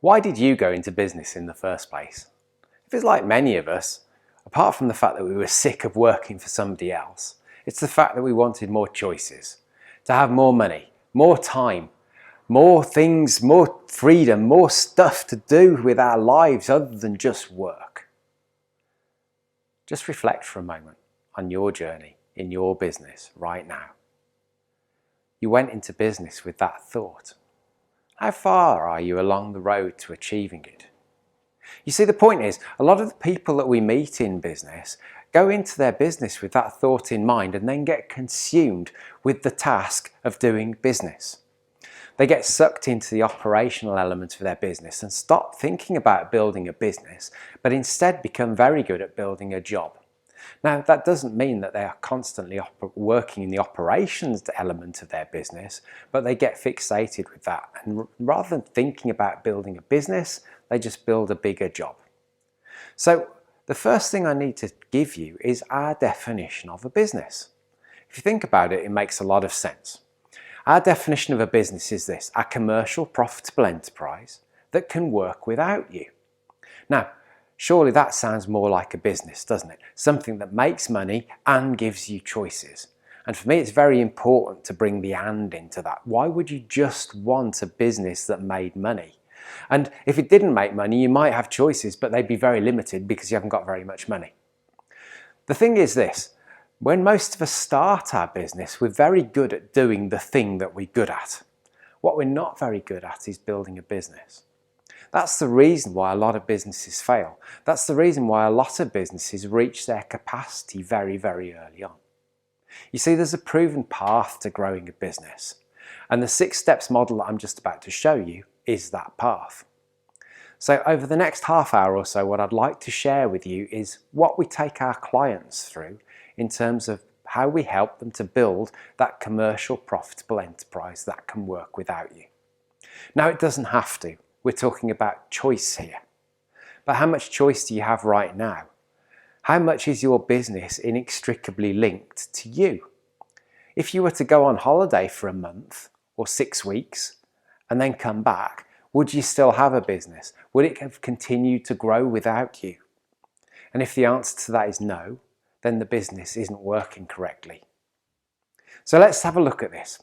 Why did you go into business in the first place? If it's like many of us, apart from the fact that we were sick of working for somebody else, it's the fact that we wanted more choices, to have more money, more time, more things, more freedom, more stuff to do with our lives other than just work. Just reflect for a moment on your journey in your business right now. You went into business with that thought. How far are you along the road to achieving it? You see, the point is, a lot of the people that we meet in business go into their business with that thought in mind and then get consumed with the task of doing business. They get sucked into the operational elements of their business and stop thinking about building a business, but instead become very good at building a job. Now, that doesn't mean that they are constantly working in the operations element of their business, but they get fixated with that. And rather than thinking about building a business, they just build a bigger job. So the first thing I need to give you is our definition of a business. If you think about it, it makes a lot of sense. Our definition of a business is this: a commercial, profitable enterprise that can work without you. Now, surely that sounds more like a business, doesn't it? Something that makes money and gives you choices. And for me, it's very important to bring the "and" into that. Why would you just want a business that made money? And if it didn't make money, you might have choices, but they'd be very limited because you haven't got very much money. The thing is this: when most of us start our business, we're very good at doing the thing that we're good at. What we're not very good at is building a business. That's the reason why a lot of businesses fail. That's the reason why a lot of businesses reach their capacity very, very early on. You see, there's a proven path to growing a business, and the 6 steps model that I'm just about to show you is that path. So over the next half hour or so, what I'd like to share with you is what we take our clients through in terms of how we help them to build that commercial, profitable enterprise that can work without you. Now, it doesn't have to. We're talking about choice here. But how much choice do you have right now? How much is your business inextricably linked to you? If you were to go on holiday for a month or 6 weeks and then come back, would you still have a business? Would it have continued to grow without you? And if the answer to that is no, then the business isn't working correctly. So let's have a look at this.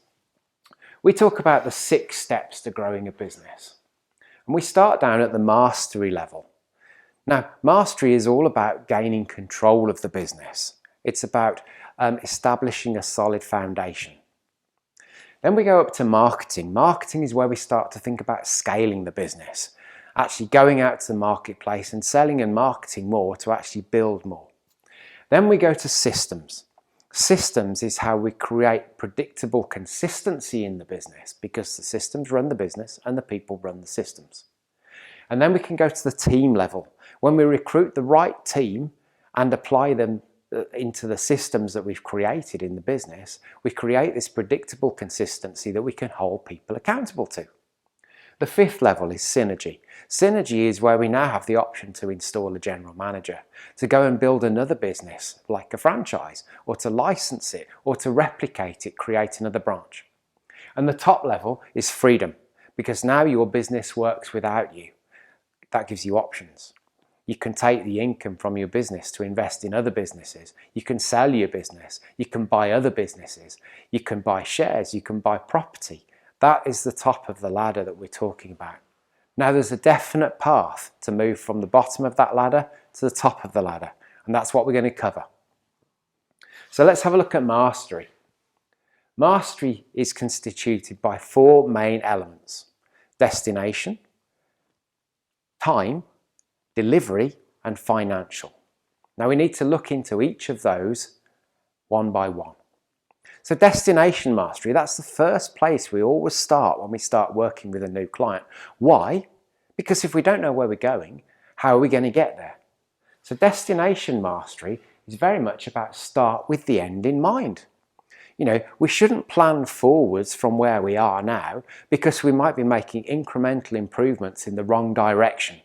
We talk about the 6 steps to growing a business. And we start down at the mastery level. Now, mastery is all about gaining control of the business. It's about establishing a solid foundation. Then we go up to marketing. Marketing is where we start to think about scaling the business, actually going out to the marketplace and selling and marketing more to actually build more. Then we go to systems. Systems is how we create predictable consistency in the business, because the systems run the business and the people run the systems. And then we can go to the team level. When we recruit the right team and apply them into the systems that we've created in the business, we create this predictable consistency that we can hold people accountable to. The 5th level is synergy. Synergy is where we now have the option to install a general manager, to go and build another business like a franchise, or to license it, or to replicate it, create another branch. And the top level is freedom, because now your business works without you. That gives you options. You can take the income from your business to invest in other businesses. You can sell your business. You can buy other businesses. You can buy shares. You can buy property. That is the top of the ladder that we're talking about. Now, there's a definite path to move from the bottom of that ladder to the top of the ladder, and that's what we're going to cover. So let's have a look at mastery. Mastery is constituted by 4 main elements: destination, time, delivery, and financial. Now, we need to look into each of those one by one. So destination mastery, that's the first place we always start when we start working with a new client. Why? Because if we don't know where we're going, how are we going to get there? So destination mastery is very much about start with the end in mind. You know, we shouldn't plan forwards from where we are now, because we might be making incremental improvements in the wrong direction.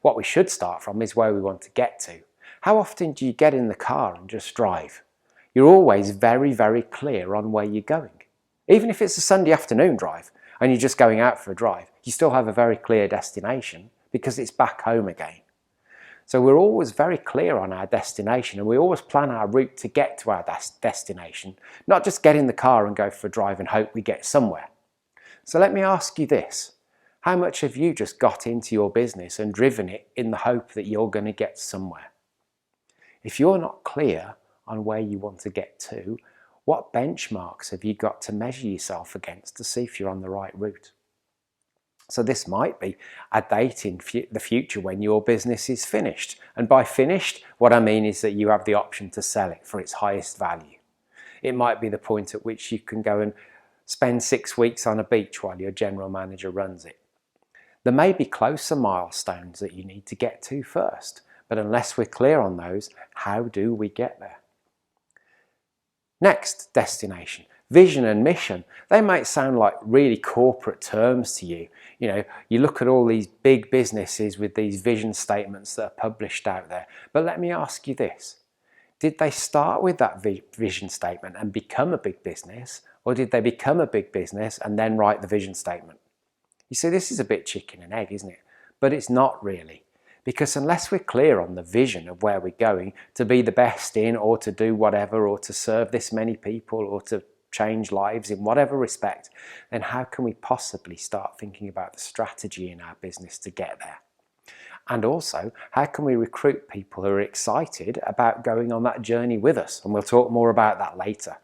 What we should start from is where we want to get to. How often do you get in the car and just drive? You're always very, very clear on where you're going. Even if it's a Sunday afternoon drive, and you're just going out for a drive, you still have a very clear destination because it's back home again. So we're always very clear on our destination, and we always plan our route to get to our destination, not just get in the car and go for a drive and hope we get somewhere. So let me ask you this. How much have you just got into your business and driven it in the hope that you're going to get somewhere? If you're not clear on where you want to get to, what benchmarks have you got to measure yourself against to see if you're on the right route? So this might be a date in the future when your business is finished. And by finished, what I mean is that you have the option to sell it for its highest value. It might be the point at which you can go and spend 6 weeks on a beach while your general manager runs it. There may be closer milestones that you need to get to first, but unless we're clear on those, how do we get there? Next, destination. Vision and mission, they might sound like really corporate terms to you. You know, you look at all these big businesses with these vision statements that are published out there. But let me ask you this. Did they start with that vision statement and become a big business? Or did they become a big business and then write the vision statement? You see, this is a bit chicken and egg, isn't it? But it's not really. Because unless we're clear on the vision of where we're going to be the best in, or to do whatever, or to serve this many people, or to change lives in whatever respect, then how can we possibly start thinking about the strategy in our business to get there? And also, how can we recruit people who are excited about going on that journey with us? And we'll talk more about that later.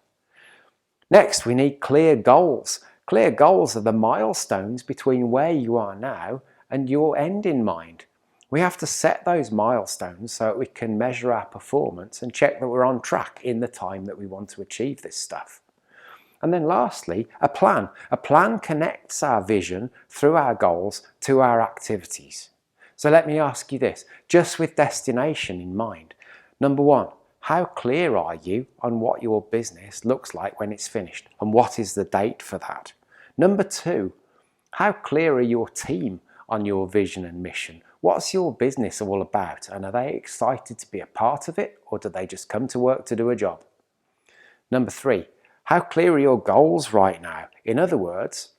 Next, we need clear goals. Clear goals are the milestones between where you are now and your end in mind. We have to set those milestones so that we can measure our performance and check that we're on track in the time that we want to achieve this stuff. And then lastly, a plan. A plan connects our vision through our goals to our activities. So let me ask you this, just with destination in mind. Number one, how clear are you on what your business looks like when it's finished? And what is the date for that? Number two, how clear are your team on your vision and mission? What's your business all about? And are they excited to be a part of it, or do they just come to work to do a job? Number three, how clear are your goals right now? In other words,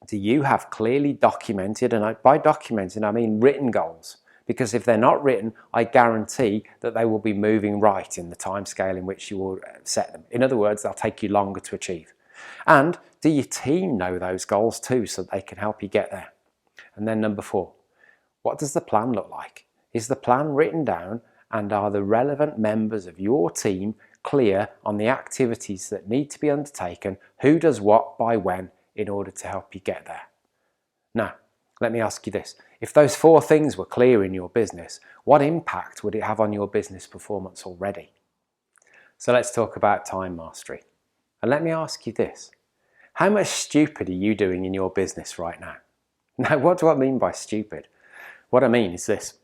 do you have clearly documented, and by documented I mean written goals? Because if they're not written, I guarantee that they will be moving right in the time scale in which you will set them. In other words, they'll take you longer to achieve. And do your team know those goals too, so that they can help you get there? And then number four, what does the plan look like? Is the plan written down, and are the relevant members of your team clear on the activities that need to be undertaken, who does what by when, in order to help you get there? Now, let me ask you this. If those four things were clear in your business, what impact would it have on your business performance already? So let's talk about time mastery. And let me ask you this. How much stupid are you doing in your business right now? Now, what do I mean by stupid? What I mean is this.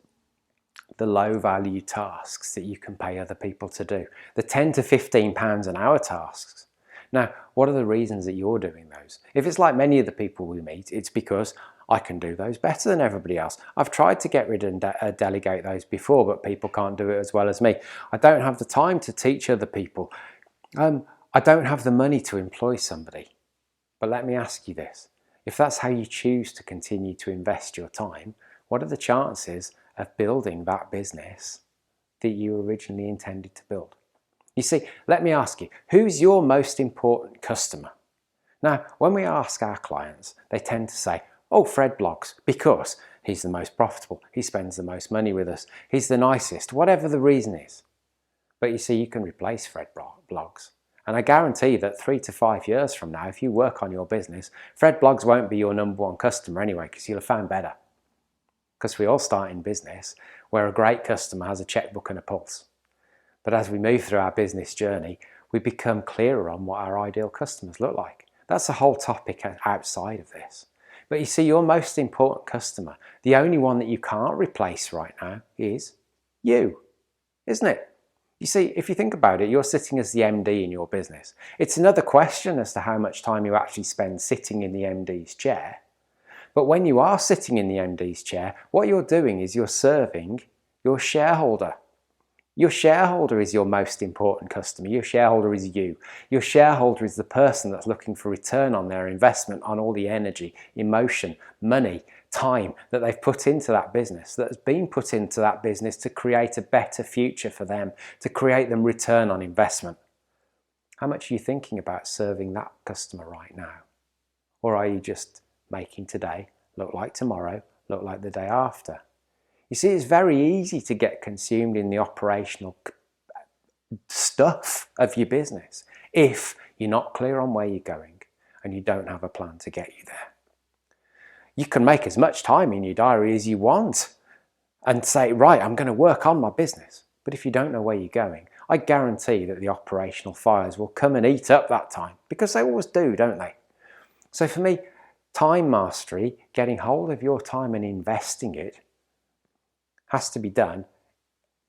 The low value tasks that you can pay other people to do. The 10 to 15 pounds an hour tasks. Now, what are the reasons that you're doing those? If it's like many of the people we meet, it's because I can do those better than everybody else. I've tried to get rid and delegate those before, but people can't do it as well as me. I don't have the time to teach other people. I don't have the money to employ somebody. But let me ask you this. If that's how you choose to continue to invest your time, what are the chances of building that business that you originally intended to build? You see, let me ask you, who's your most important customer? Now, when we ask our clients, they tend to say, oh, Fred blogs, because he's the most profitable, he spends the most money with us, he's the nicest, whatever the reason is. But you see, you can replace Fred blogs. And I guarantee that 3 to 5 years from now, if you work on your business, Fred blogs won't be your number one customer anyway, because you'll have found better. Because we all start in business where a great customer has a checkbook and a pulse. But as we move through our business journey, we become clearer on what our ideal customers look like. That's a whole topic outside of this. But you see, your most important customer, the only one that you can't replace right now, is you, isn't it? You see, if you think about it, you're sitting as the MD in your business. It's another question as to how much time you actually spend sitting in the MD's chair. But when you are sitting in the MD's chair, what you're doing is you're serving your shareholder. Your shareholder is your most important customer. Your shareholder is you. Your shareholder is the person that's looking for return on their investment, on all the energy, emotion, money, time that they've put into that business, that has been put into that business to create a better future for them, to create them return on investment. How much are you thinking about serving that customer right now? Or are you just making today look like tomorrow, look like the day after? You see, it's very easy to get consumed in the operational stuff of your business if you're not clear on where you're going and you don't have a plan to get you there. You can make as much time in your diary as you want and say, right, I'm going to work on my business. But if you don't know where you're going, I guarantee that the operational fires will come and eat up that time, because they always do, don't they? So for me, time mastery, getting hold of your time and investing it, has to be done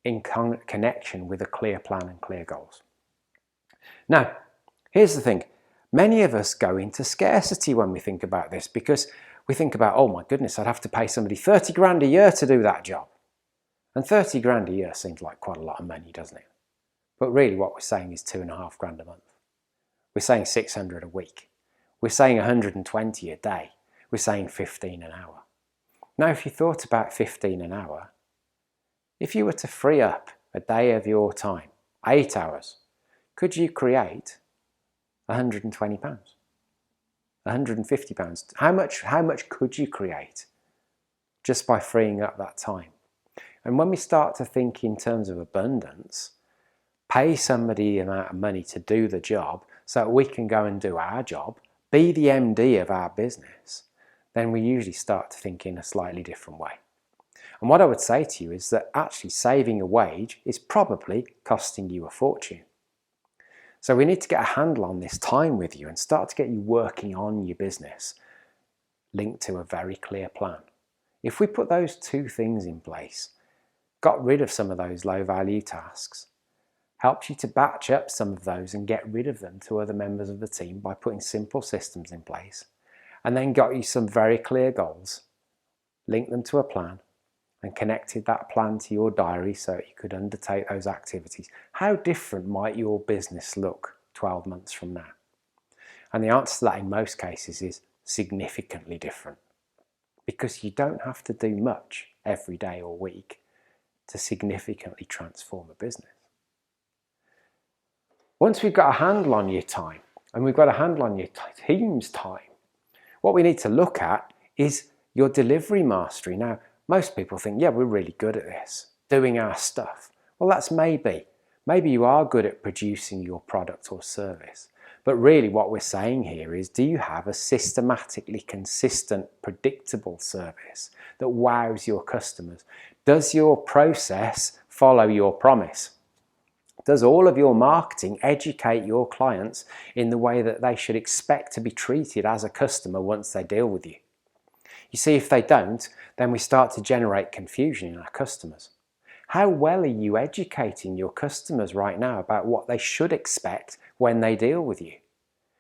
in connection with a clear plan and clear goals. Now, here's the thing. Many of us go into scarcity when we think about this, because we think about, oh my goodness, I'd have to pay somebody 30 grand a year to do that job. And 30 grand a year seems like quite a lot of money, doesn't it? But really what we're saying is 2.5 grand a month. We're saying 600 a week. We're saying 120 a day. We're saying 15 an hour. Now, if you thought about 15 an hour, if you were to free up a day of your time, 8 hours, could you create £120? £150? How much could you create just by freeing up that time? And when we start to think in terms of abundance, pay somebody the amount of money to do the job so that we can go and do our job, be the MD of our business, then we usually start to think in a slightly different way. And what I would say to you is that actually saving a wage is probably costing you a fortune. So we need to get a handle on this time with you and start to get you working on your business linked to a very clear plan. If we put those two things in place, got rid of some of those low value tasks, helps you to batch up some of those and get rid of them to other members of the team by putting simple systems in place, and then got you some very clear goals, linked them to a plan, and connected that plan to your diary so that you could undertake those activities, how different might your business look 12 months from now? And the answer to that in most cases is significantly different, because you don't have to do much every day or week to significantly transform a business. Once we've got a handle on your time and we've got a handle on your team's time, what we need to look at is your delivery mastery. Now, most people think, yeah, we're really good at this, doing our stuff. Well, that's maybe. Maybe you are good at producing your product or service. But really what we're saying here is, do you have a systematically consistent, predictable service that wows your customers? Does your process follow your promise? Does all of your marketing educate your clients in the way that they should expect to be treated as a customer once they deal with you? You see, if they don't, then we start to generate confusion in our customers. How well are you educating your customers right now about what they should expect when they deal with you?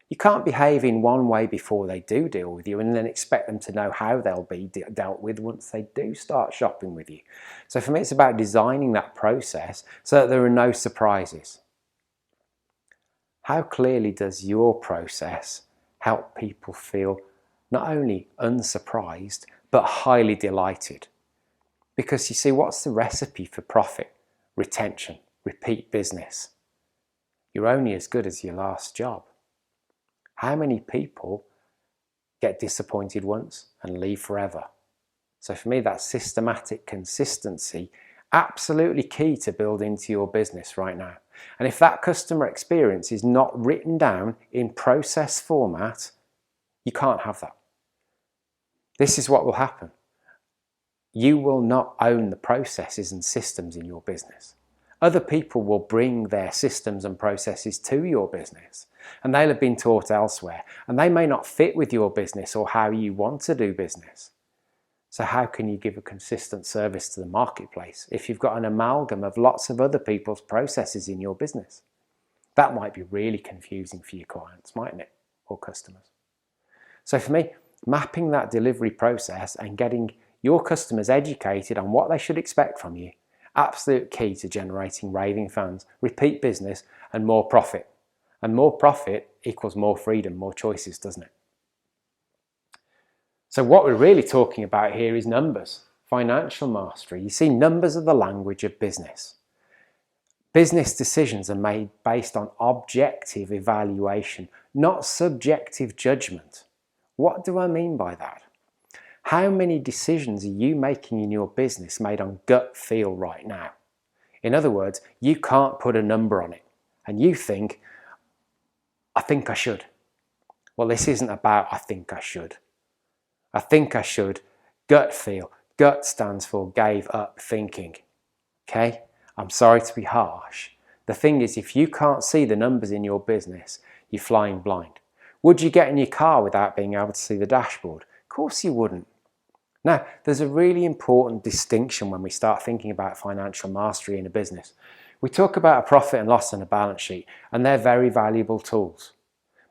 You can't behave in one way before they do deal with you and then expect them to know how they'll be dealt with once they do start shopping with you. So for me, it's about designing that process so that there are no surprises. How clearly does your process help people feel not only unsurprised, but highly delighted? Because you see, what's the recipe for profit, retention, repeat business? You're only as good as your last job. How many people get disappointed once and leave forever? So for me, that systematic consistency, absolutely key to build into your business right now. And if that customer experience is not written down in process format, you can't have that. This is what will happen. You will not own the processes and systems in your business. Other people will bring their systems and processes to your business, and they'll have been taught elsewhere, and they may not fit with your business or how you want to do business. So how can you give a consistent service to the marketplace if you've got an amalgam of lots of other people's processes in your business? That might be really confusing for your clients, mightn't it, or customers? So for me, mapping that delivery process and getting your customers educated on what they should expect from you Absolute key to generating raving fans, repeat business and more profit. And more profit equals more freedom, more choices, doesn't it? So what we're really talking about here is numbers, financial mastery. You see, numbers are the language of business. Business decisions are made based on objective evaluation, not subjective judgment. What do I mean by that? How many decisions are you making in your business made on gut feel right now? In other words, you can't put a number on it and you think, I think I should. Well, this isn't about I think I should. I think I should, gut feel. Gut stands for gave up thinking. Okay? I'm sorry to be harsh. The thing is, if you can't see the numbers in your business, you're flying blind. Would you get in your car without being able to see the dashboard? Of course you wouldn't. Now, there's a really important distinction when we start thinking about financial mastery in a business. We talk about a profit and loss and a balance sheet, and they're very valuable tools.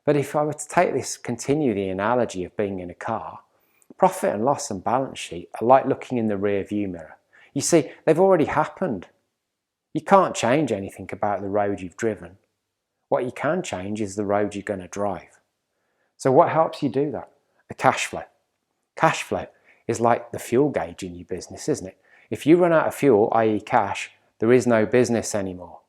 But if I were to continue the analogy of being in a car, profit and loss and balance sheet are like looking in the rear view mirror. You see, they've already happened. You can't change anything about the road you've driven. What you can change is the road you're going to drive. So what helps you do that? The cash flow. Cash flow is like the fuel gauge in your business, isn't it? If you run out of fuel, i.e. cash, there is no business anymore.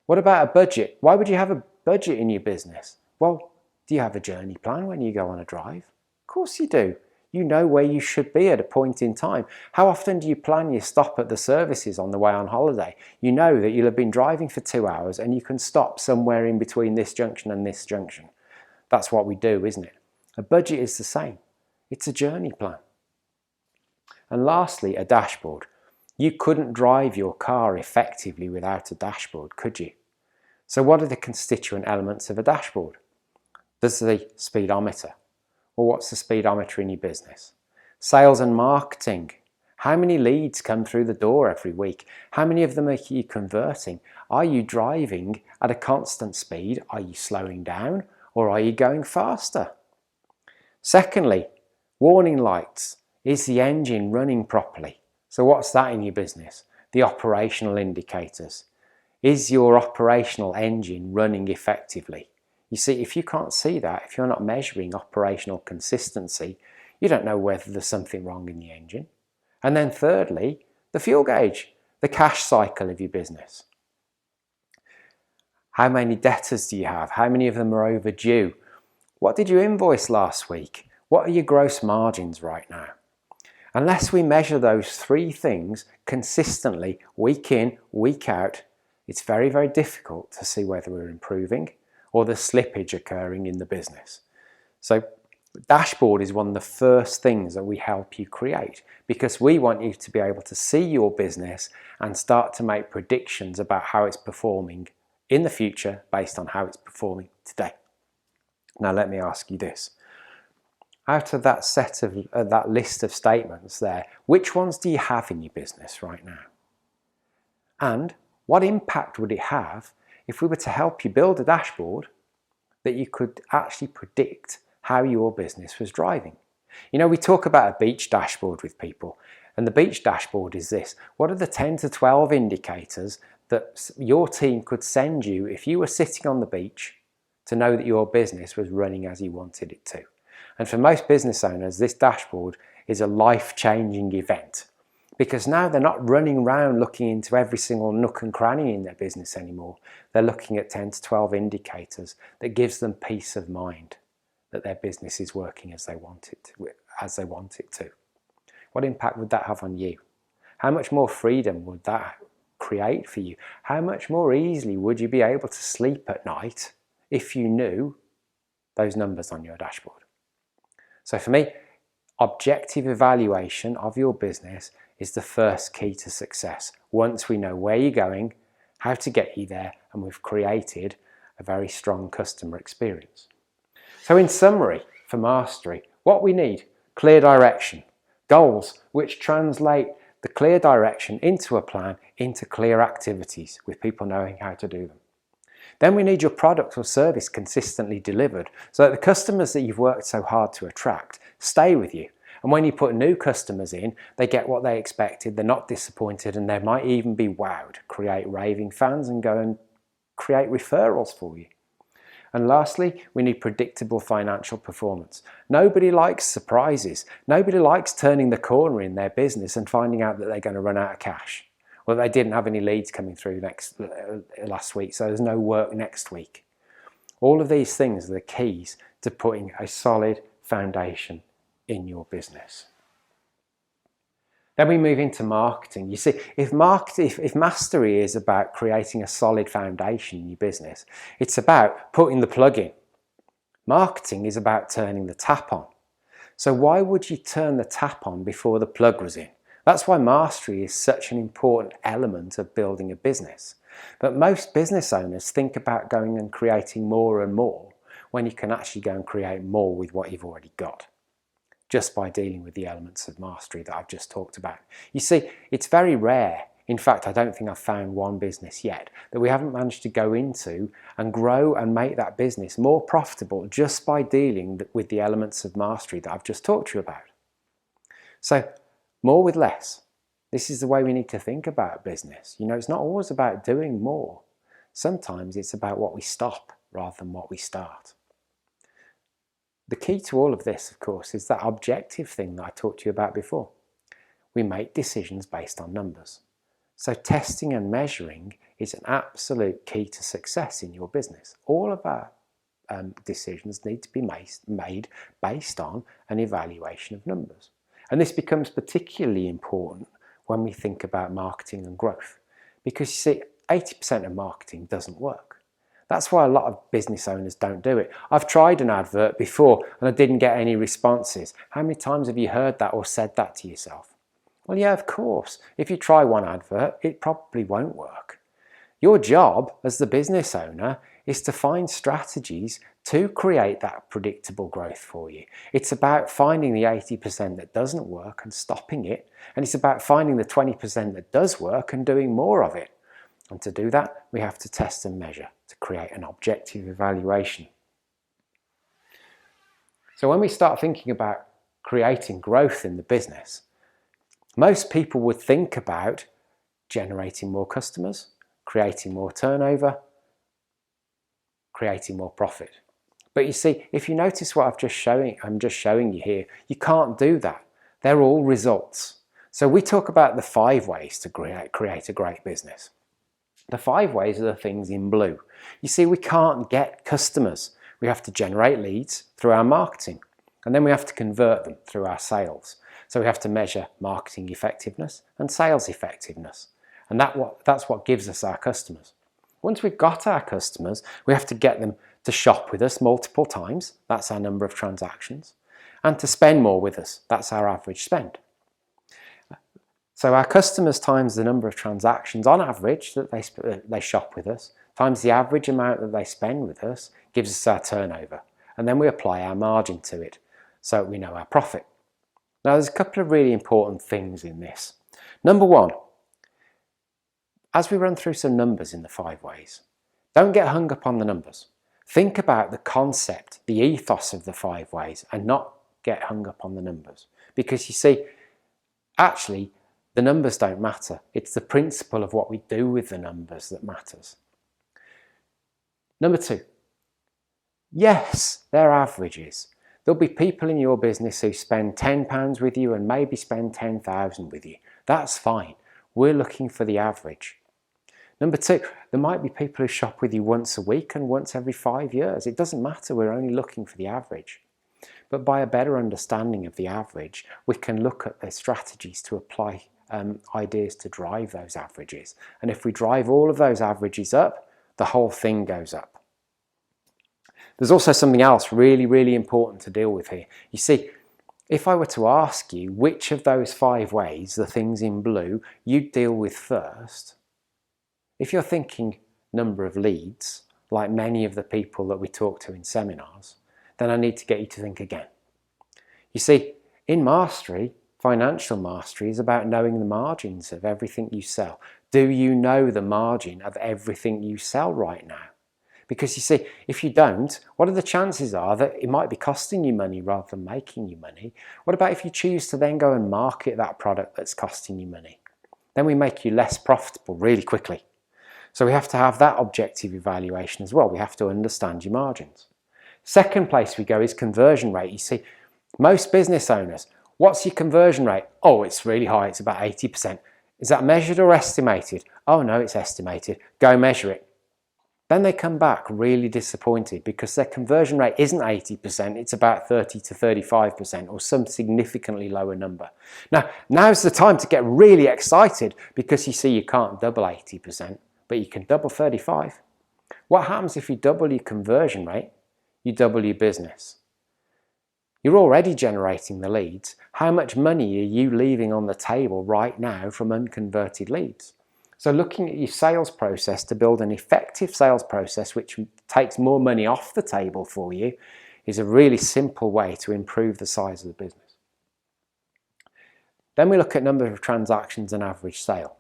What about a budget? Why would you have a budget in your business? Well, do you have a journey plan when you go on a drive? Of course you do. You know where you should be at a point in time. How often do you plan your stop at the services on the way on holiday? You know that you'll have been driving for 2 hours and you can stop somewhere in between this junction and this junction. That's what we do, isn't it? A budget is the same. It's a journey plan. And lastly, a dashboard. You couldn't drive your car effectively without a dashboard, could you? So what are the constituent elements of a dashboard? There's the speedometer. Well, what's the speedometer in your business? Sales and marketing. How many leads come through the door every week? How many of them are you converting? Are you driving at a constant speed? Are you slowing down or are you going faster? Secondly, warning lights. Is the engine running properly? So what's that in your business? The operational indicators. Is your operational engine running effectively? You see, if you can't see that, if you're not measuring operational consistency, you don't know whether there's something wrong in the engine. And then thirdly, the fuel gauge, the cash cycle of your business. How many debtors do you have? How many of them are overdue? What did you invoice last week? What are your gross margins right now? Unless we measure those three things consistently, week in, week out, it's very, very difficult to see whether we're improving or the slippage occurring in the business. So dashboard is one of the first things that we help you create because we want you to be able to see your business and start to make predictions about how it's performing in the future based on how it's performing today. Now let me ask you this. Out of that that list of statements there, which ones do you have in your business right now? And what impact would it have if we were to help you build a dashboard that you could actually predict how your business was driving? You know, we talk about a beach dashboard with people, and the beach dashboard is this. What are the 10 to 12 indicators that your team could send you if you were sitting on the beach to know that your business was running as you wanted it to? And for most business owners, this dashboard is a life-changing event because now they're not running around looking into every single nook and cranny in their business anymore. They're looking at 10 to 12 indicators that gives them peace of mind that their business is working as they want it to. What impact would that have on you? How much more freedom would that create for you? How much more easily would you be able to sleep at night if you knew those numbers on your dashboard? So for me, objective evaluation of your business is the first key to success. Once we know where you're going, how to get you there, and we've created a very strong customer experience. So in summary, for mastery, what we need: clear direction, goals which translate the clear direction into a plan, into clear activities with people knowing how to do them. Then we need your product or service consistently delivered so that the customers that you've worked so hard to attract stay with you And when you put new customers in, they get what they expected, they're not disappointed, and they might even be wowed, create raving fans and go and create referrals for you. And lastly, we need predictable financial performance. Nobody likes surprises. Nobody likes turning the corner in their business and finding out that they're going to run out of cash. Well, they didn't have any leads coming through last week, so there's no work next week. All of these things are the keys to putting a solid foundation in your business. Then we move into marketing. You see, if mastery is about creating a solid foundation in your business, it's about putting the plug in. Marketing is about turning the tap on. So why would you turn the tap on before the plug was in? That's why mastery is such an important element of building a business. But most business owners think about going and creating more and more when you can actually go and create more with what you've already got, just by dealing with the elements of mastery that I've just talked about. You see, it's very rare. In fact, I don't think I've found one business yet that we haven't managed to go into and grow and make that business more profitable just by dealing with the elements of mastery that I've just talked to you about. So, more with less. This is the way we need to think about business. You know, it's not always about doing more. Sometimes it's about what we stop rather than what we start. The key to all of this, of course, is that objective thing that I talked to you about before. We make decisions based on numbers. So testing and measuring is an absolute key to success in your business. All of our decisions need to be made based on an evaluation of numbers. And this becomes particularly important when we think about marketing and growth. Because you see, 80% of marketing doesn't work. That's why a lot of business owners don't do it. I've tried an advert before and I didn't get any responses. How many times have you heard that or said that to yourself? Well, yeah, of course. If you try one advert, it probably won't work. Your job as the business owner is to find strategies to create that predictable growth for you. It's about finding the 80% that doesn't work and stopping it. And it's about finding the 20% that does work and doing more of it. And to do that, we have to test and measure to create an objective evaluation. So when we start thinking about creating growth in the business, most people would think about generating more customers, creating more turnover, creating more profit. But you see, if you notice what I'm just showing you here, you can't do that. They're all results. So we talk about the 5 ways to create a great business. The 5 ways are the things in blue. You see, we can't get customers. We have to generate leads through our marketing, and then we have to convert them through our sales. So we have to measure marketing effectiveness and sales effectiveness. And that's what gives us our customers. Once we've got our customers, we have to get them to shop with us multiple times. That's our number of transactions. And to spend more with us. That's our average spend. So our customers times the number of transactions on average that they shop with us, times the average amount that they spend with us, gives us our turnover. And then we apply our margin to it, so we know our profit. Now there's a couple of really important things in this. Number 1, as we run through some numbers in the 5 ways, don't get hung up on the numbers. Think about the concept, the ethos of the 5 ways, and not get hung up on the numbers. Because you see, actually, the numbers don't matter. It's the principle of what we do with the numbers that matters. Number 2, yes, they're averages. There'll be people in your business who spend £10 with you and maybe spend 10,000 with you. That's fine. We're looking for the average. Number 2, there might be people who shop with you once a week and once every 5 years. It doesn't matter. We're only looking for the average. But by a better understanding of the average, we can look at the strategies to apply ideas to drive those averages. And if we drive all of those averages up, the whole thing goes up. There's also something else really, really important to deal with here. You see, if I were to ask you which of those 5 ways, the things in blue, you'd deal with first, if you're thinking number of leads, like many of the people that we talk to in seminars, then I need to get you to think again. You see, in mastery, financial mastery is about knowing the margins of everything you sell. Do you know the margin of everything you sell right now? Because you see, if you don't, what are the chances are that it might be costing you money rather than making you money? What about if you choose to then go and market that product that's costing you money? Then we make you less profitable really quickly. So we have to have that objective evaluation as well. We have to understand your margins. Second place we go is conversion rate. You see, most business owners, what's your conversion rate? Oh, it's really high, it's about 80%. Is that measured or estimated? Oh no, it's estimated. Go measure it. Then they come back really disappointed because their conversion rate isn't 80%, it's about 30 to 35% or some significantly lower number. Now's the time to get really excited because you see you can't double 80%, but you can double 35. What happens if you double your conversion rate? You double your business. You're already generating the leads. How much money are you leaving on the table right now from unconverted leads? So looking at your sales process to build an effective sales process which takes more money off the table for you is a really simple way to improve the size of the business. Then we look at number of transactions and average sale.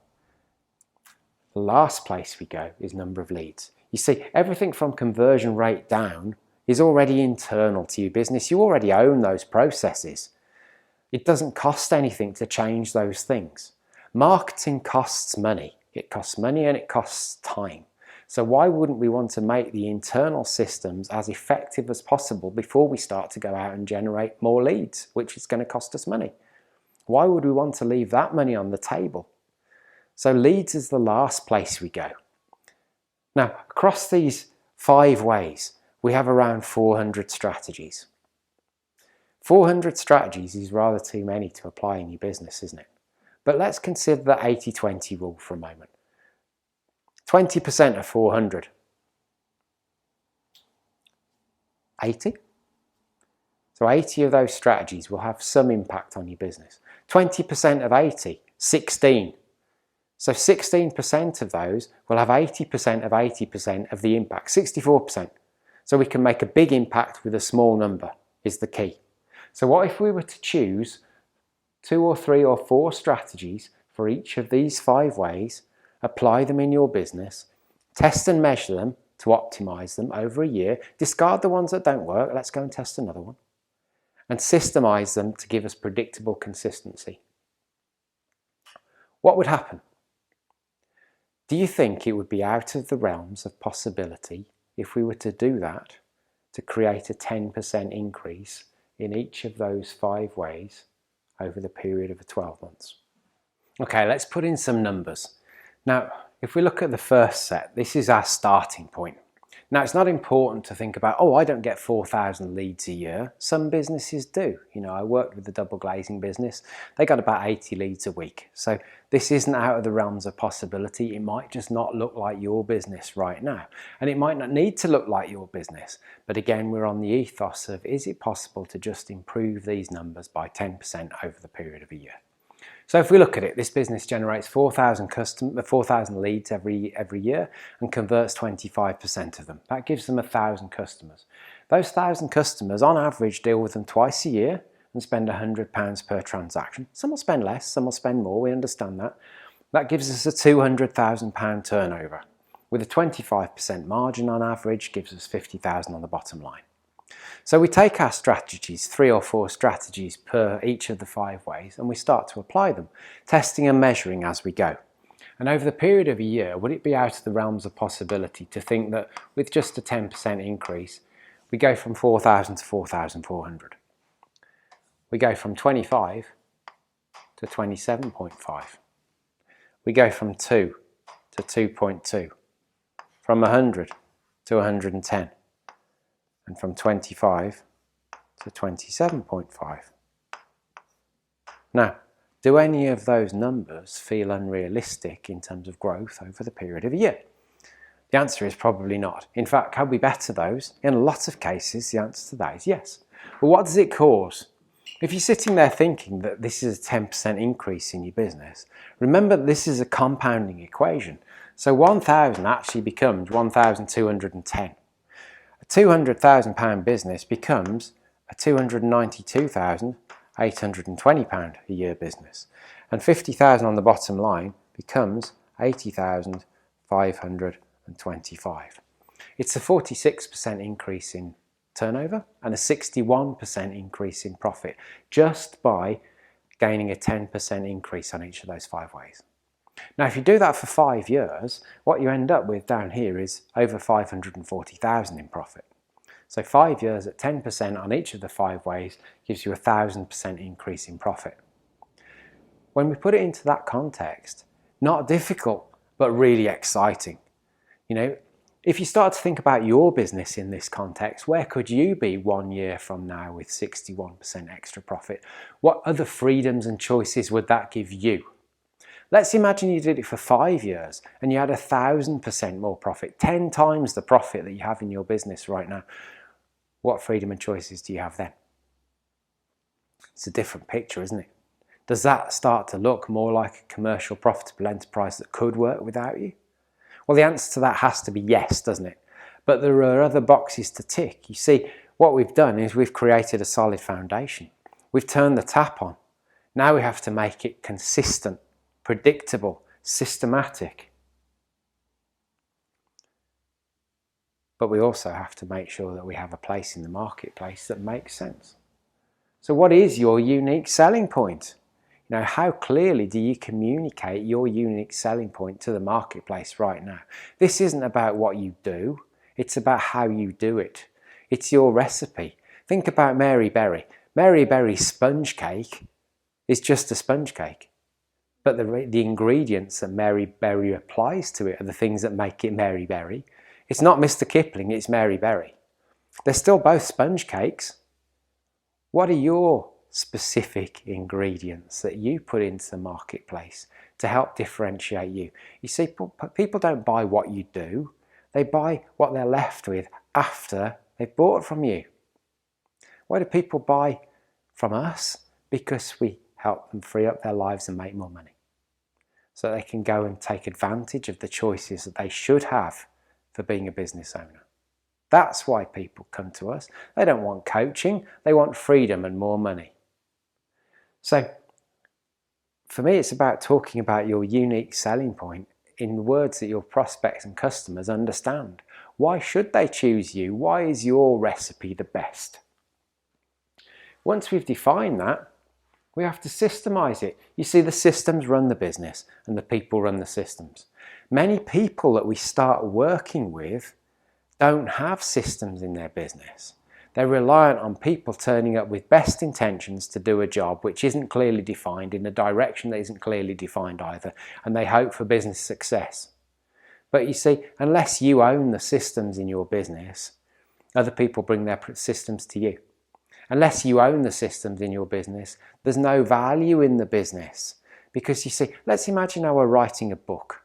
The last place we go is number of leads. You see, everything from conversion rate down is already internal to your business. You already own those processes. It doesn't cost anything to change those things. Marketing costs money. It costs money and it costs time. So why wouldn't we want to make the internal systems as effective as possible before we start to go out and generate more leads, which is going to cost us money? Why would we want to leave that money on the table? So leads is the last place we go. Now, across these 5 ways, we have around 400 strategies. 400 strategies is rather too many to apply in your business, isn't it? But let's consider the 80-20 rule for a moment. 20% of 400. 80. So 80 of those strategies will have some impact on your business. 20% of 80, 16. So 16% of those will have 80% of 80% of the impact, 64%. So we can make a big impact with a small number is the key. So what if we were to choose 2 or 3 or 4 strategies for each of these 5 ways, apply them in your business, test and measure them to optimize them over a year, discard the ones that don't work, let's go and test another one, and systemize them to give us predictable consistency. What would happen? Do you think it would be out of the realms of possibility if we were to do that, to create a 10% increase in each of those 5 ways over the period of 12 months? Okay, let's put in some numbers. Now, if we look at the first set, this is our starting point. Now, it's not important to think about, oh, I don't get 4,000 leads a year. Some businesses do. You know, I worked with the double glazing business. They got about 80 leads a week. So this isn't out of the realms of possibility. It might just not look like your business right now. And it might not need to look like your business. But again, we're on the ethos of, is it possible to just improve these numbers by 10% over the period of a year? So if we look at it, this business generates 4,000 leads every year and converts 25% of them. That gives them 1,000 customers. Those 1,000 customers, on average, deal with them twice a year and spend £100 per transaction. Some will spend less, some will spend more, we understand that. That gives us a £200,000 turnover. With a 25% margin on average, gives us 50,000 on the bottom line. So we take our strategies, 3 or 4 strategies per each of the 5 ways, and we start to apply them, testing and measuring as we go. And over the period of a year, would it be out of the realms of possibility to think that with just a 10% increase, we go from 4,000 to 4,400? We go from 25 to 27.5. We go from 2 to 2.2, from 100 to 110. And from 25 to 27.5. Now, do any of those numbers feel unrealistic in terms of growth over the period of a year? The answer is probably not. In fact, can we better those? In a lot of cases, the answer to that is yes. But what does it cause? If you're sitting there thinking that this is a 10% increase in your business, remember this is a compounding equation. So 1,000 actually becomes 1,210. A £200,000 business becomes a £292,820 a year business, and 50,000 on the bottom line becomes 80,525. It's a 46% increase in turnover and a 61% increase in profit just by gaining a 10% increase on each of those 5 ways. Now, if you do that for 5 years, what you end up with down here is over 540,000 in profit. So 5 years at 10% on each of the 5 ways gives you a 1,000% increase in profit. When we put it into that context, not difficult, but really exciting. You know, if you start to think about your business in this context, where could you be 1 year from now with 61% extra profit? What other freedoms and choices would that give you? Let's imagine you did it for 5 years and you had 1,000% more profit, 10 times the profit that you have in your business right now. What freedom and choices do you have then? It's a different picture, isn't it? Does that start to look more like a commercial profitable enterprise that could work without you? Well, the answer to that has to be yes, doesn't it? But there are other boxes to tick. You see, what we've done is we've created a solid foundation. We've turned the tap on. Now we have to make it consistent, predictable, systematic. But we also have to make sure that we have a place in the marketplace that makes sense. So what is your unique selling point? Now, how clearly do you communicate your unique selling point to the marketplace right now? This isn't about what you do, it's about how you do it. It's your recipe. Think about Mary Berry. Mary Berry's sponge cake is just a sponge cake. But the ingredients that Mary Berry applies to it are the things that make it Mary Berry. It's not Mr. Kipling, it's Mary Berry. They're still both sponge cakes. What are your specific ingredients that you put into the marketplace to help differentiate you? You see, people don't buy what you do, they buy what they're left with after they've bought from you. Why do people buy from us? Because we help them free up their lives and make more money, so they can go and take advantage of the choices that they should have for being a business owner. That's why people come to us. They don't want coaching, they want freedom and more money. So for me, it's about talking about your unique selling point in words that your prospects and customers understand. Why should they choose you? Why is your recipe the best? Once we've defined that, we have to systemize it. You see, the systems run the business and the people run the systems. Many people that we start working with don't have systems in their business. They're reliant on people turning up with best intentions to do a job which isn't clearly defined, in a direction that isn't clearly defined either, and they hope for business success. But you see, unless you own the systems in your business, other people bring their systems to you. Unless you own the systems in your business, there's no value in the business. Because you see, let's imagine I were writing a book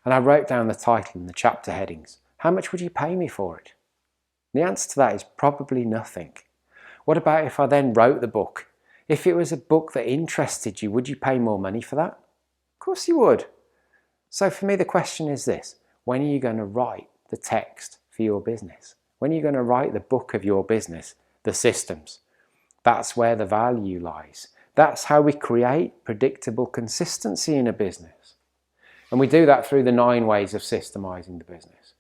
and I wrote down the title and the chapter headings. How much would you pay me for it? The answer to that is probably nothing. What about if I then wrote the book? If it was a book that interested you, would you pay more money for that? Of course you would. So for me, the question is this: when are you going to write the text for your business? When are you going to write the book of your business, the systems? That's where the value lies. That's how we create predictable consistency in a business. And we do that through the 9 ways of systemizing the business.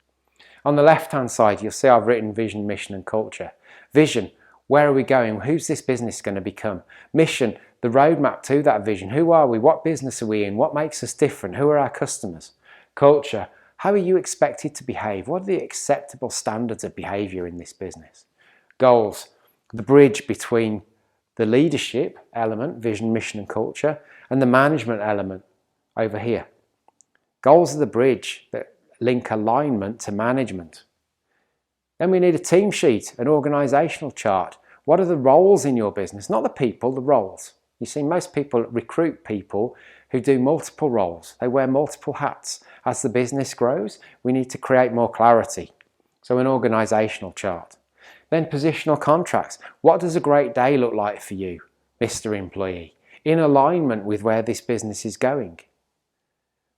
On the left-hand side, you'll see I've written vision, mission, and culture. Vision, where are we going? Who's this business going to become? Mission, the roadmap to that vision. Who are we? What business are we in? What makes us different? Who are our customers? Culture, how are you expected to behave? What are the acceptable standards of behavior in this business? Goals, the bridge between the leadership element, vision, mission, and culture, and the management element over here. Goals are the bridge that link alignment to management. Then we need a team sheet, an organisational chart. What are the roles in your business? Not the people, the roles. You see, most people recruit people who do multiple roles. They wear multiple hats. As the business grows, we need to create more clarity. So an organisational chart. Then positional contracts. What does a great day look like for you, Mr. Employee, in alignment with where this business is going?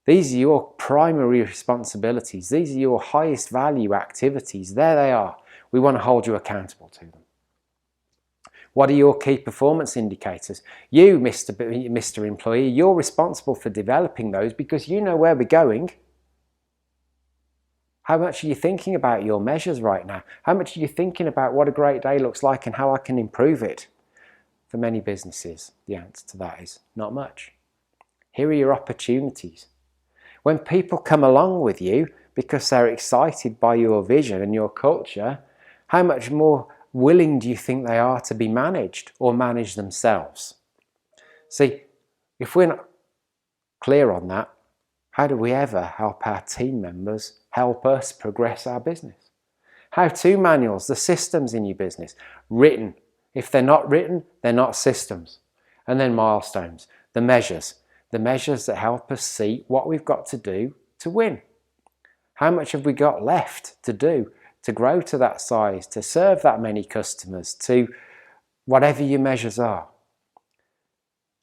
These are your primary responsibilities. These are your highest value activities. There they are. We want to hold you accountable to them. What are your key performance indicators? You, Mr. Employee, you're responsible for developing those because you know where we're going. How much are you thinking about your measures right now? How much are you thinking about what a great day looks like and how I can improve it? For many businesses, the answer to that is not much. Here are your opportunities. When people come along with you because they're excited by your vision and your culture, how much more willing do you think they are to be managed or manage themselves? See, if we're not clear on that, how do we ever help our team members help us progress our business? How-to manuals, the systems in your business, written. If they're not written, they're not systems. And then milestones, the measures that help us see what we've got to do to win. How much have we got left to do to grow to that size, to serve that many customers, to whatever your measures are?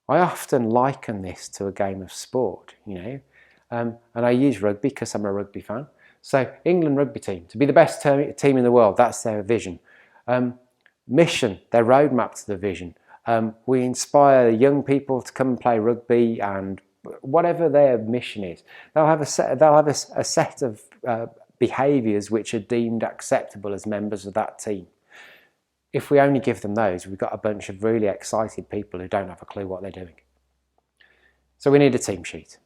I often liken this to a game of sport, and I use rugby because I'm a rugby fan. So England rugby team, to be the best team in the world, that's their vision. Mission, their roadmap to the vision. We inspire young people to come and play rugby, and whatever their mission is, they'll have a set of behaviours which are deemed acceptable as members of that team. If we only give them those, we've got a bunch of really excited people who don't have a clue what they're doing. So we need a team sheet.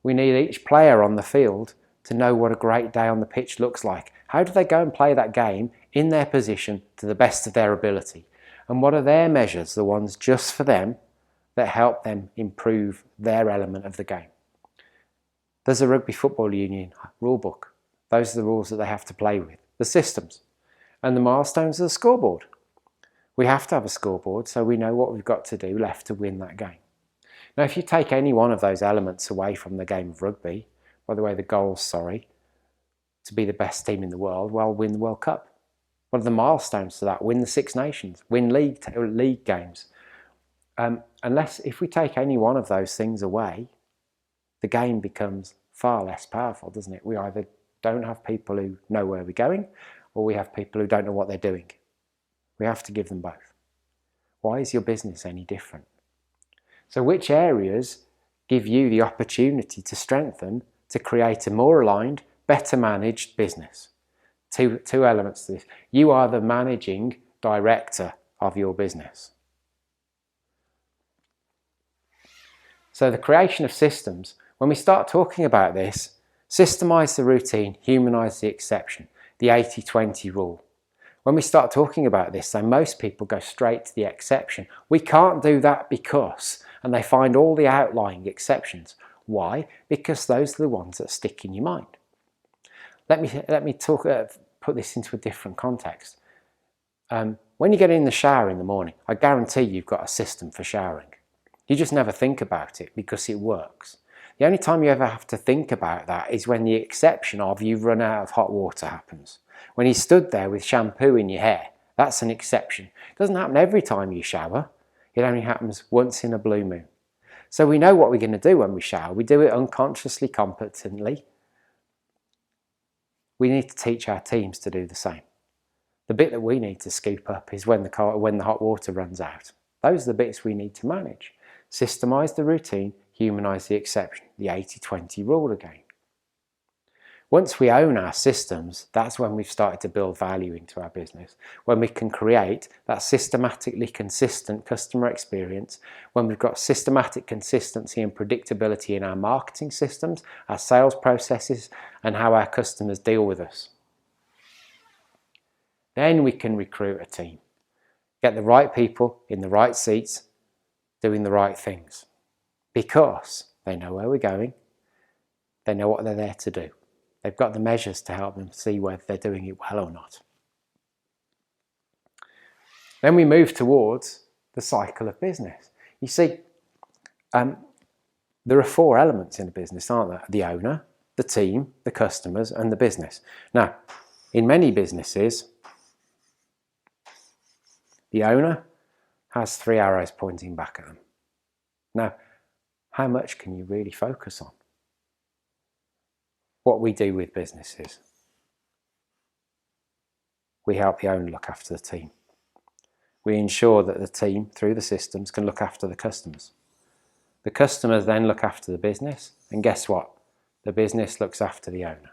We need each player on the field to know what a great day on the pitch looks like. How do they go and play that game in their position to the best of their ability? And what are their measures, the ones just for them, that help them improve their element of the game? There's a Rugby Football Union rulebook. Those are the rules that they have to play with. The systems. And the milestones are the scoreboard. We have to have a scoreboard so we know what we've got to do left to win that game. Now, if you take any one of those elements away from the game of rugby, by the way, the goals, to be the best team in the world, well, win the World Cup. What are the milestones to that? Win the Six Nations, win league games. If we take any one of those things away, the game becomes far less powerful, doesn't it? We either don't have people who know where we're going, or we have people who don't know what they're doing. We have to give them both. Why is your business any different? So which areas give you the opportunity to strengthen, to create a more aligned, better managed business? Two elements to this. You are the managing director of your business. So the creation of systems, when we start talking about this, systemize the routine, humanize the exception, the 80-20 rule. When we start talking about this, so most people go straight to the exception. We can't do that because, and they find all the outlying exceptions. Why? Because those are the ones that stick in your mind. Let me put this into a different context. When you get in the shower in the morning, I guarantee you've got a system for showering. You just never think about it because it works. The only time you ever have to think about that is when the exception of you've run out of hot water happens. When you stood there with shampoo in your hair, that's an exception. It doesn't happen every time you shower. It only happens once in a blue moon. So we know what we're going to do when we shower. We do it unconsciously, competently. We need to teach our teams to do the same. The bit that we need to scoop up is when the hot water runs out. Those are the bits we need to manage. Systemize the routine, humanize the exception, the 80-20 rule again. Once we own our systems, that's when we've started to build value into our business. When we can create that systematically consistent customer experience, when we've got systematic consistency and predictability in our marketing systems, our sales processes, and how our customers deal with us. Then we can recruit a team. Get the right people in the right seats, doing the right things. Because they know where we're going, they know what they're there to do. They've got the measures to help them see whether they're doing it well or not. Then we move towards the cycle of business. You see, there are 4 elements in a business, aren't there? The owner, the team, the customers, and the business. Now, in many businesses, the owner has 3 arrows pointing back at them. Now, how much can you really focus on? What we do with businesses, we help the owner look after the team. We ensure that the team, through the systems, can look after the customers. The customers then look after the business, and guess what? The business looks after the owner.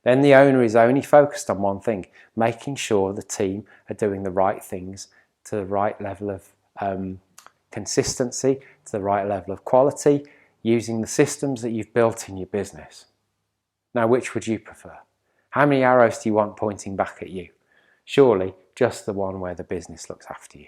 Then the owner is only focused on one thing, making sure the team are doing the right things to the right level of consistency, to the right level of quality, using the systems that you've built in your business. Now, which would you prefer? How many arrows do you want pointing back at you? Surely just the one where the business looks after you.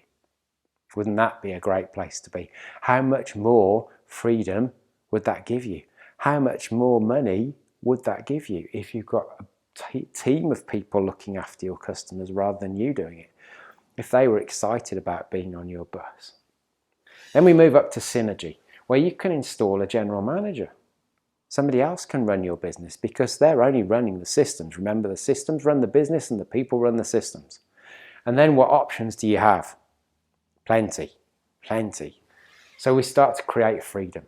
Wouldn't that be a great place to be? How much more freedom would that give you? How much more money would that give you if you've got a team of people looking after your customers rather than you doing it? If they were excited about being on your bus. Then we move up to synergy, where you can install a general manager. Somebody else can run your business because they're only running the systems. Remember, the systems run the business and the people run the systems. And then what options do you have? Plenty. So we start to create freedom.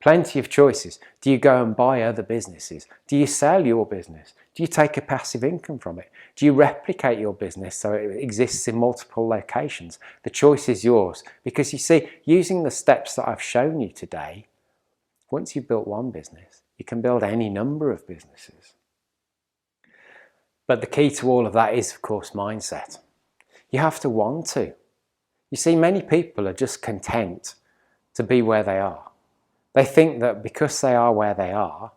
Plenty of choices. Do you go and buy other businesses? Do you sell your business? Do you take a passive income from it? Do you replicate your business so it exists in multiple locations? The choice is yours. Because you see, using the steps that I've shown you today, once you've built one business, you can build any number of businesses. But the key to all of that is, of course, mindset. You have to want to. You see, many people are just content to be where they are. They think that because they are where they are,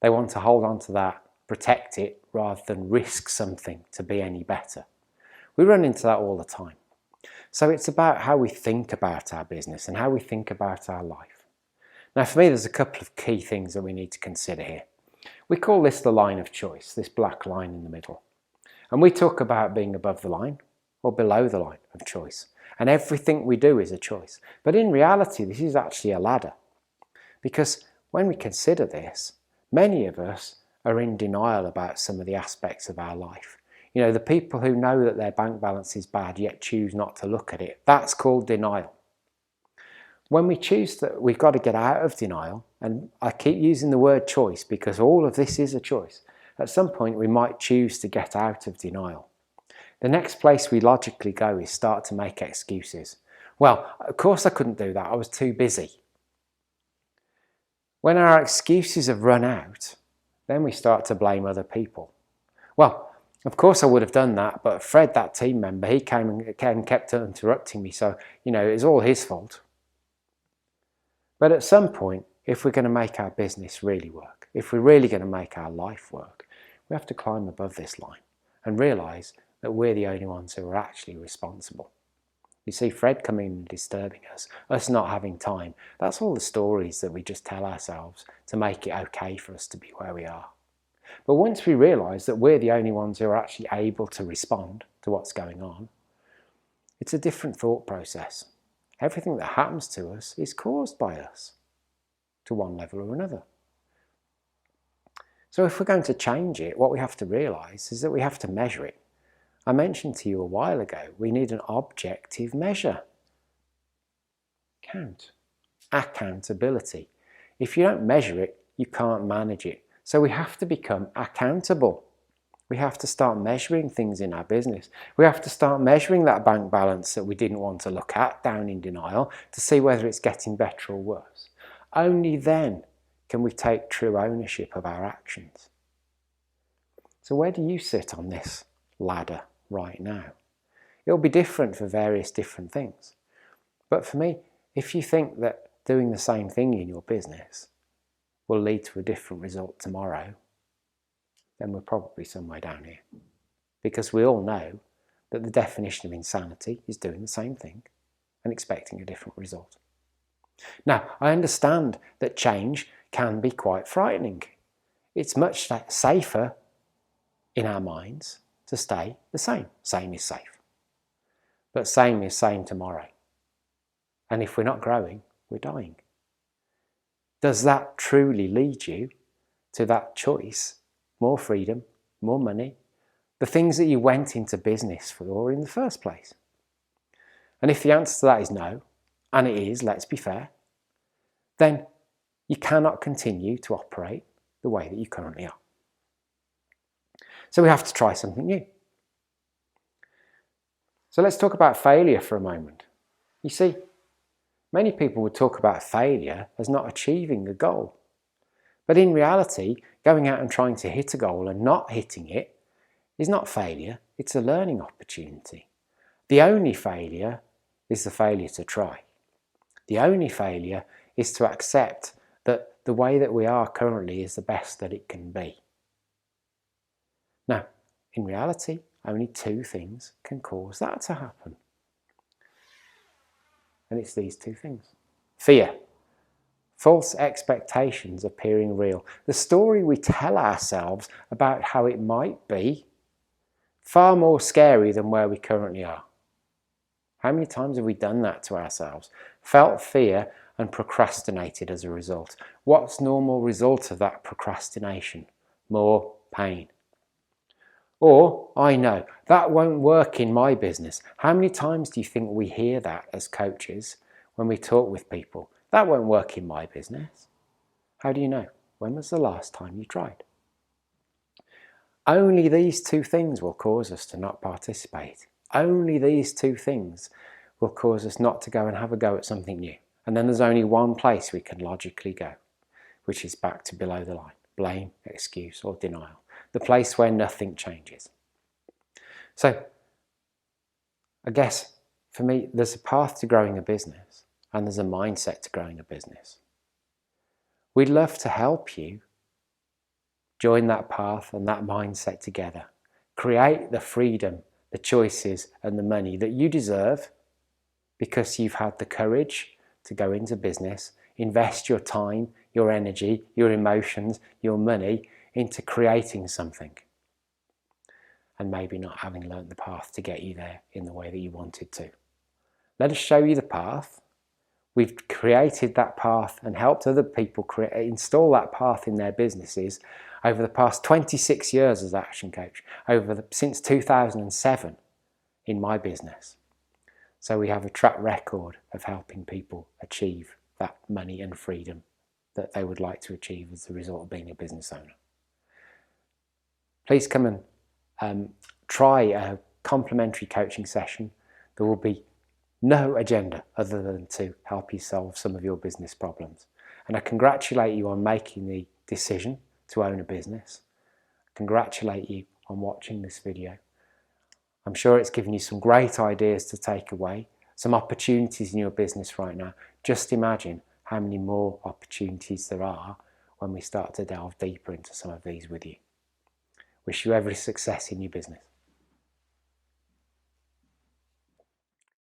they want to hold on to that, protect it, rather than risk something to be any better. We run into that all the time. So it's about how we think about our business and how we think about our life. Now, for me, there's a couple of key things that we need to consider here. We call this the line of choice, this black line in the middle. And we talk about being above the line or below the line of choice. And everything we do is a choice. But in reality, this is actually a ladder. Because when we consider this, many of us are in denial about some of the aspects of our life. You know, the people who know that their bank balance is bad yet choose not to look at it, that's called denial. When we choose that we've got to get out of denial, and I keep using the word choice because all of this is a choice, at some point we might choose to get out of denial. The next place we logically go is start to make excuses. Well, of course I couldn't do that, I was too busy. When our excuses have run out, then we start to blame other people. Well, of course I would have done that, but Fred, that team member, he came and kept interrupting me, so, you know, it's all his fault. But at some point, if we're going to make our business really work, if we're really going to make our life work, we have to climb above this line and realise that we're the only ones who are actually responsible. You see, Fred coming and disturbing us not having time, that's all the stories that we just tell ourselves to make it okay for us to be where we are. But once we realise that we're the only ones who are actually able to respond to what's going on, it's a different thought process. Everything that happens to us is caused by us, to one level or another. So if we're going to change it, what we have to realise is that we have to measure it. I mentioned to you a while ago, we need an objective measure. Count. Accountability. If you don't measure it, you can't manage it. So we have to become accountable. We have to start measuring things in our business. We have to start measuring that bank balance that we didn't want to look at, down in denial, to see whether it's getting better or worse. Only then can we take true ownership of our actions. So where do you sit on this ladder right now? It'll be different for various different things. But for me, if you think that doing the same thing in your business will lead to a different result tomorrow, then we're probably somewhere down here. Because we all know that the definition of insanity is doing the same thing and expecting a different result. Now, I understand that change can be quite frightening. It's much safer in our minds to stay the same. Same is safe. But same is same tomorrow. And if we're not growing, we're dying. Does that truly lead you to that choice? More freedom, more money, the things that you went into business for in the first place? And if the answer to that is no, and it is, let's be fair, then you cannot continue to operate the way that you currently are. So we have to try something new. So let's talk about failure for a moment. You see, many people would talk about failure as not achieving a goal. But in reality, Going out and trying to hit a goal and not hitting it is not failure, it's a learning opportunity. The only failure is the failure to try. The only failure is to accept that the way that we are currently is the best that it can be. Now, in reality, only two things can cause that to happen. And it's these two things. Fear. False expectations appearing real. The story we tell ourselves about how it might be, far more scary than where we currently are. How many times have we done that to ourselves? Felt fear and procrastinated as a result. What's normal result of that procrastination? More pain. Or, I know, that won't work in my business. How many times do you think we hear that as coaches when we talk with people? That won't work in my business. How do you know? When was the last time you tried? Only these two things will cause us to not participate. Only these two things will cause us not to go and have a go at something new. And then there's only one place we can logically go, which is back to below the line. Blame, excuse, or denial. The place where nothing changes. So, I guess for me, there's a path to growing a business and there's a mindset to growing a business. We'd love to help you join that path and that mindset together. Create the freedom, the choices and the money that you deserve because you've had the courage to go into business, invest your time, your energy, your emotions, your money into creating something and maybe not having learnt the path to get you there in the way that you wanted to. Let us show you the path. We've created that path and helped other people install that path in their businesses over the past 26 years as Action Coach, since 2007 in my business. So we have a track record of helping people achieve that money and freedom that they would like to achieve as a result of being a business owner. Please come and try a complimentary coaching session. There will be no agenda other than to help you solve some of your business problems. And I congratulate you on making the decision to own a business. I congratulate you on watching this video. I'm sure it's given you some great ideas to take away, some opportunities in your business right now. Just imagine how many more opportunities there are when we start to delve deeper into some of these with you. Wish you every success in your business.